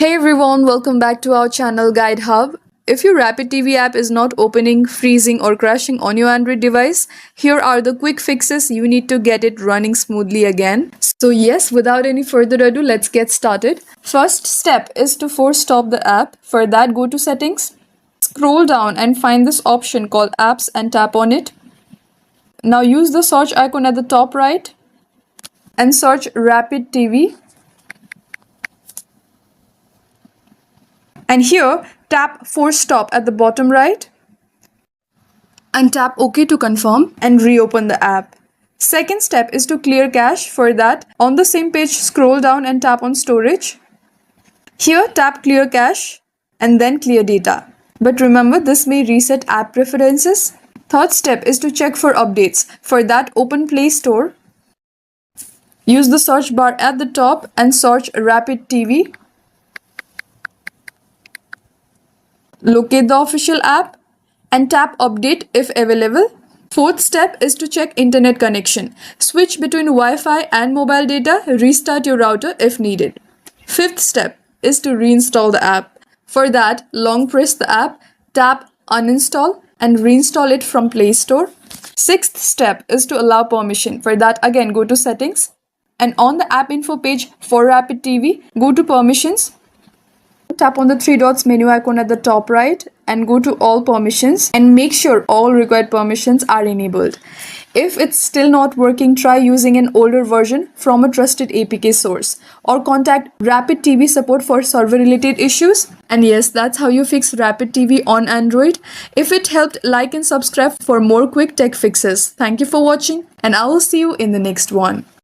Hey everyone, welcome back to our channel Guide Hub. If your RapidTV app is not opening, freezing or crashing on your Android device, here are the quick fixes you need to get it running smoothly again. So yes, without any further ado, let's get started. First step is to force stop the app. For that, go to settings, scroll down and find this option called apps and tap on it. Now use the search icon at the top right and search RapidTV. And here, tap Force Stop at the bottom right and tap OK to confirm and reopen the app. Second step is to clear cache. For that, on the same page, scroll down and tap on Storage. Here, tap Clear Cache and then Clear Data. But remember, this may reset app preferences. Third step is to check for updates. For that, open Play Store. Use the search bar at the top and search RapidTV. Locate the official app and tap Update if available. Fourth step is to check internet connection. Switch between Wi-Fi and mobile data. Restart your router if needed. Fifth step is to reinstall the app. For that, long press the app, tap Uninstall and reinstall it from Play Store. Sixth step is to allow permission. For that, again go to Settings and on the app info page for RapidTV, go to Permissions. Tap on the three dots menu icon at the top right and go to all permissions and make sure all required permissions are enabled. If it's still not working, try using an older version from a trusted APK source or contact RapidTV support for server related issues. And yes, that's how you fix RapidTV on Android. If it helped, like and subscribe for more quick tech fixes. Thank you for watching and I will see you in the next one.